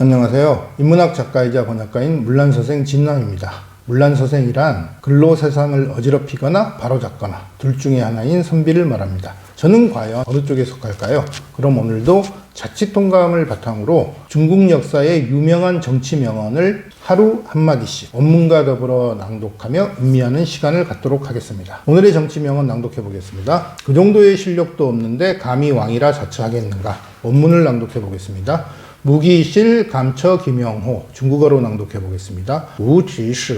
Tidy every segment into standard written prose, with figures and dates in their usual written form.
안녕하세요. 인문학 작가이자 번역가인 문란서생 진남입니다. 문란서생이란 글로 세상을 어지럽히거나 바로잡거나 둘 중에 하나인 선비를 말합니다. 저는 과연 어느 쪽에 속할까요? 그럼 오늘도 자치통감을 바탕으로 중국 역사의 유명한 정치 명언을 하루 한마디씩 원문과 더불어 낭독하며 음미하는 시간을 갖도록 하겠습니다. 오늘의 정치 명언 낭독해 보겠습니다. 그 정도의 실력도 없는데 감히 왕이라 자처하겠는가? 원문을 낭독해 보겠습니다. 무기실 감처 김영호, 중국어로 낭독해 보겠습니다. 우지시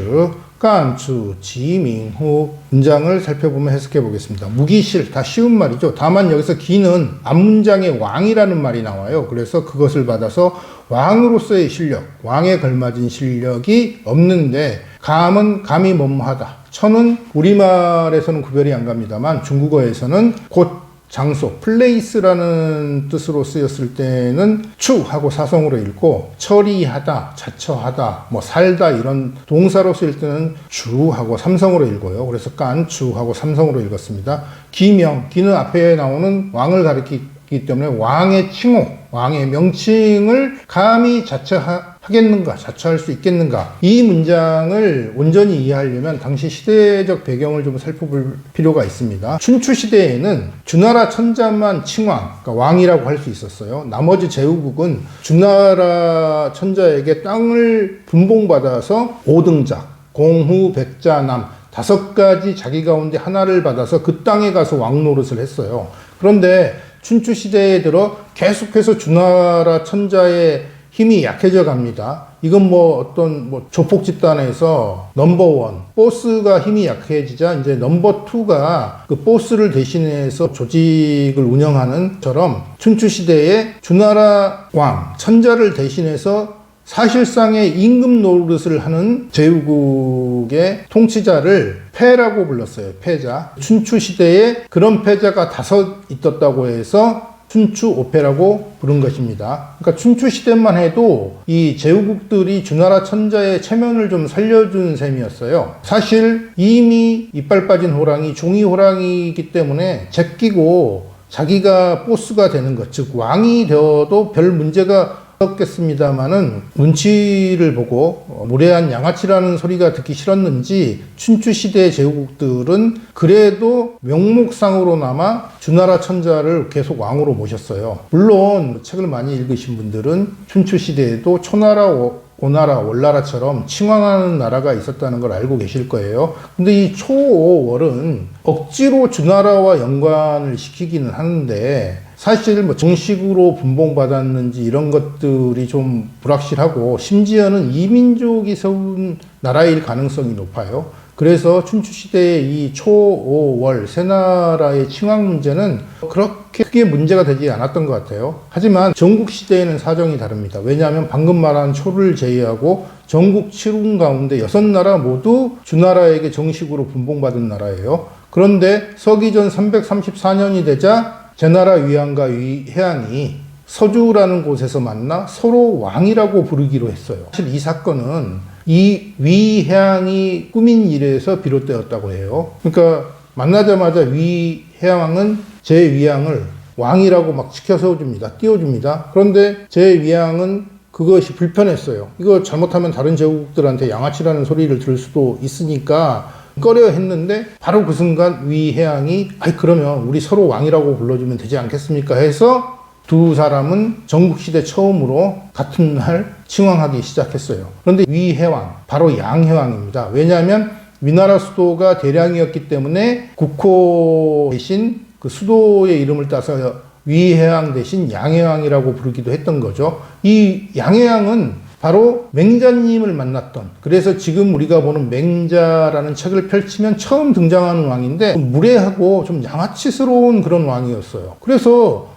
간추 지민호. 문장을 살펴보면 해석해 보겠습니다. 무기실, 다 쉬운 말이죠. 다만 여기서 기는 앞문장에 왕이라는 말이 나와요. 그래서 그것을 받아서 왕으로서의 실력, 왕에 걸맞은 실력이 없는데, 감은 감이 뭐뭐하다. 처는 우리말에서는 구별이 안 갑니다만 중국어에서는 곧 장소, 플레이스라는 뜻으로 쓰였을 때는 추하고 사성으로 읽고, 처리하다, 자처하다, 살다 이런 동사로 쓰일 때는 주하고 삼성으로 읽어요. 그래서 깐주하고 삼성으로 읽었습니다. 기명, 기는 앞에 나오는 왕을 가리키기 때문에 왕의 칭호, 왕의 명칭을 감히 자처하겠는가, 자처할 수 있겠는가. 이 문장을 온전히 이해하려면 당시 시대적 배경을 좀 살펴볼 필요가 있습니다. 춘추 시대에는 주나라 천자만 칭왕, 그러니까 왕이라고 할 수 있었어요. 나머지 제후국은 주나라 천자에게 땅을 분봉받아서 5등작, 공후, 백자남 5가지 자기 가운데 하나를 받아서 그 땅에 가서 왕 노릇을 했어요. 그런데 춘추 시대에 들어 계속해서 주나라 천자의 힘이 약해져 갑니다. 이건 어떤 조폭 집단에서 넘버원, 보스가 힘이 약해지자 이제 넘버2가 그 보스를 대신해서 조직을 운영하는 처럼 춘추 시대에 주나라 왕, 천자를 대신해서 사실상의 임금 노릇을 하는 제후국의 통치자를 패라고 불렀어요. 패자. 춘추 시대에 그런 패자가 5 있었다고 해서 춘추 5패라고 부른 것입니다. 그러니까 춘추 시대만 해도 이 제후국들이 주나라 천자의 체면을 좀 살려준 셈이었어요. 사실 이미 이빨 빠진 호랑이, 종이 호랑이이기 때문에 제끼고 자기가 보스가 되는 것, 즉 왕이 되어도 별 문제가 없겠습니다만은 눈치를 보고 무례한 양아치라는 소리가 듣기 싫었는지 춘추 시대의 제후국들은 그래도 명목상으로나마 주나라 천자를 계속 왕으로 모셨어요. 물론 책을 많이 읽으신 분들은 춘추 시대에도 초나라, 오나라, 월나라처럼 칭왕하는 나라가 있었다는 걸 알고 계실 거예요. 근데 이 초월은 억지로 주나라와 연관을 시키기는 하는데 사실 정식으로 분봉받았는지 이런 것들이 좀 불확실하고, 심지어는 이민족이 세운 나라일 가능성이 높아요. 그래서 춘추 시대의 이 초, 오, 월 세 나라의 칭왕 문제는 그렇게 크게 문제가 되지 않았던 것 같아요. 하지만 전국 시대에는 사정이 다릅니다. 왜냐하면 방금 말한 초를 제외하고 전국 7군 가운데 6나라 모두 주나라에게 정식으로 분봉받은 나라예요. 그런데 서기전 334년이 되자 제나라 위안과 위해양이 서주라는 곳에서 만나 서로 왕이라고 부르기로 했어요. 사실 이 사건은 이 위해양이 꾸민 일에서 비롯되었다고 해요. 그러니까 만나자마자 위해양은 제위양을 왕이라고 막 치켜세워줍니다. 띄워줍니다. 그런데 제위양은 그것이 불편했어요. 이거 잘못하면 다른 제국들한테 양아치라는 소리를 들을 수도 있으니까 꺼려 했는데, 바로 그 순간 위해양이 그러면 우리 서로 왕이라고 불러주면 되지 않겠습니까 해서 두 사람은 전국시대 처음으로 같은 날 칭왕하기 시작했어요. 그런데 위해왕, 바로 양해왕입니다. 왜냐하면 위나라 수도가 대량이었기 때문에 국호 대신 그 수도의 이름을 따서 위해왕 대신 양해왕이라고 부르기도 했던 거죠. 이 양해왕은 바로 맹자님을 만났던, 그래서 지금 우리가 보는 맹자라는 책을 펼치면 처음 등장하는 왕인데 무례하고 좀 양아치스러운 그런 왕이었어요. 그래서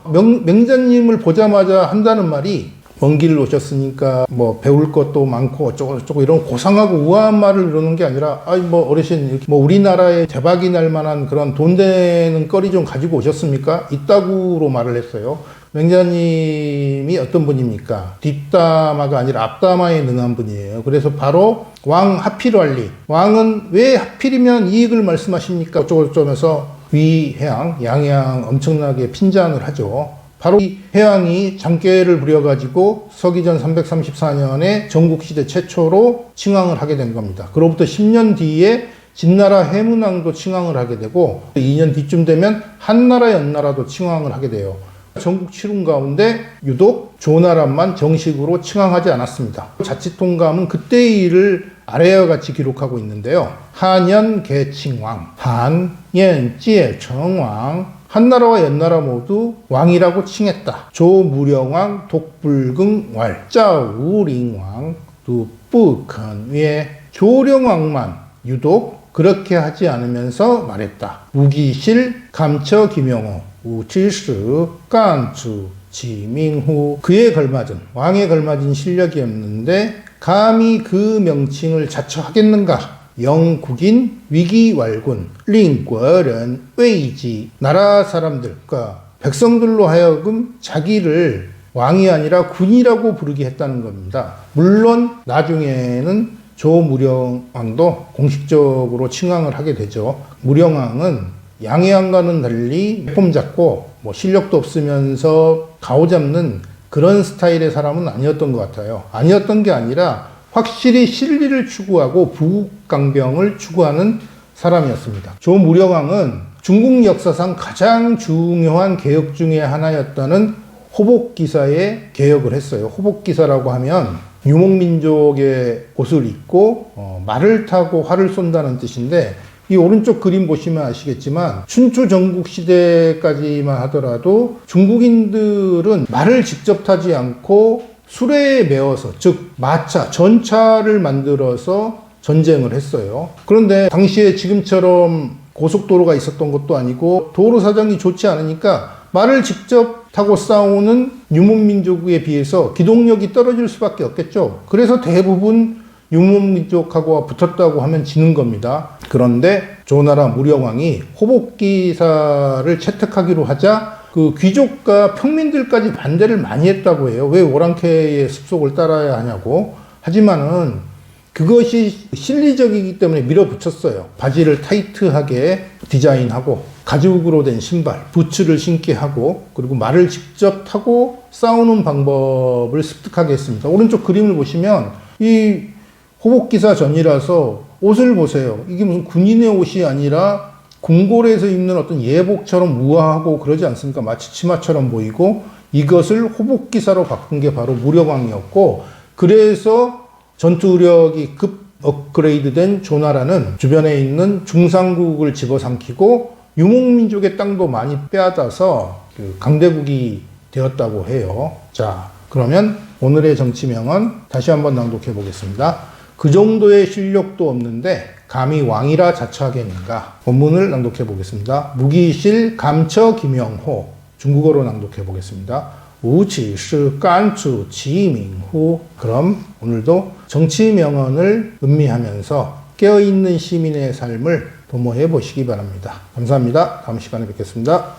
맹자님을 보자마자 한다는 말이, 먼 길을 오셨으니까 배울 것도 많고 어쩌고 이런 고상하고 우아한 말을 이러는 게 아니라, 어르신 우리나라에 대박이 날 만한 그런 돈 되는 거리 좀 가지고 오셨습니까? 있다구로 말을 했어요. 맹자님이 어떤 분입니까? 뒷담화가 아니라 앞담화에 능한 분이에요. 그래서 바로 왕 하필관리, 왕은 왜 하필이면 이익을 말씀하십니까? 어쩌고 저쩌면서 위해양, 양해양 엄청나게 핀잔을 하죠. 바로 이 해왕이 장께를 부려가지고 서기전 334년에 전국시대 최초로 칭왕을 하게 된 겁니다. 그로부터 10년 뒤에 진나라 해문왕도 칭왕을 하게 되고 2년 뒤쯤 되면 한나라 연나라도 칭왕을 하게 돼요. 전국 칠훈 가운데 유독 조나라만 정식으로 칭왕하지 않았습니다. 자치통감은 그때의 일을 아래와 같이 기록하고 있는데요. 한연 개칭왕, 한연 찌청왕, 한나라와 연나라 모두 왕이라고 칭했다. 조무령왕, 독불긍왈, 짜우링왕, 두뿌컨위에 조령왕만 유독 그렇게 하지 않으면서 말했다. 우기실, 감처 김영호, 우치스, 깐추, 지밍후. 그에 걸맞은, 왕에 걸맞은 실력이 없는데 감히 그 명칭을 자처하겠는가? 영국인 위기왈군, 링권은 웨이지. 나라 사람들과 백성들로 하여금 자기를 왕이 아니라 군이라고 부르게 했다는 겁니다. 물론 나중에는 조무령왕도 공식적으로 칭왕을 하게 되죠. 무령왕은 양해왕과는 달리 폼 잡고 실력도 없으면서 가오잡는 그런 스타일의 사람은 아니었던 것 같아요. 아니었던 게 아니라 확실히 실리를 추구하고 부국강병을 추구하는 사람이었습니다. 조무령왕은 중국 역사상 가장 중요한 개혁 중에 하나였다는 호복기사의 개혁을 했어요. 호복기사라고 하면 유목민족의 옷을 입고 말을 타고 활을 쏜다는 뜻인데, 이 오른쪽 그림 보시면 아시겠지만 춘추 전국 시대까지만 하더라도 중국인들은 말을 직접 타지 않고 수레에 메어서, 즉 마차, 전차를 만들어서 전쟁을 했어요. 그런데 당시에 지금처럼 고속도로가 있었던 것도 아니고 도로 사정이 좋지 않으니까 말을 직접 타고 싸우는 유목민족에 비해서 기동력이 떨어질 수밖에 없겠죠. 그래서 대부분 유목민족하고 붙었다고 하면 지는 겁니다. 그런데 조나라 무령왕이 호복기사를 채택하기로 하자 그 귀족과 평민들까지 반대를 많이 했다고 해요. 왜 오랑캐의 습속을 따라야 하냐고. 하지만은 그것이 실리적이기 때문에 밀어붙였어요. 바지를 타이트하게 디자인하고 가죽으로 된 신발, 부츠를 신게 하고, 그리고 말을 직접 타고 싸우는 방법을 습득하게 했습니다. 오른쪽 그림을 보시면 이 호복기사 전이라서 옷을 보세요. 이게 무슨 군인의 옷이 아니라 궁궐에서 입는 어떤 예복처럼 우아하고 그러지 않습니까? 마치 치마처럼 보이고, 이것을 호복기사로 바꾼 게 바로 무령왕이었고, 그래서 전투력이 급 업그레이드된 조나라는 주변에 있는 중상국을 집어삼키고 유목민족의 땅도 많이 빼앗아서 강대국이 되었다고 해요. 자, 그러면 오늘의 정치명언 다시 한번 낭독해 보겠습니다. 그 정도의 실력도 없는데 감히 왕이라 자처하겠는가? 본문을 낭독해 보겠습니다. 무기실 감처 김영호. 중국어로 낭독해 보겠습니다. 우치시 깐추 지밍후. 그럼 오늘도 정치 명언을 음미하면서 깨어있는 시민의 삶을 도모해 보시기 바랍니다. 감사합니다. 다음 시간에 뵙겠습니다.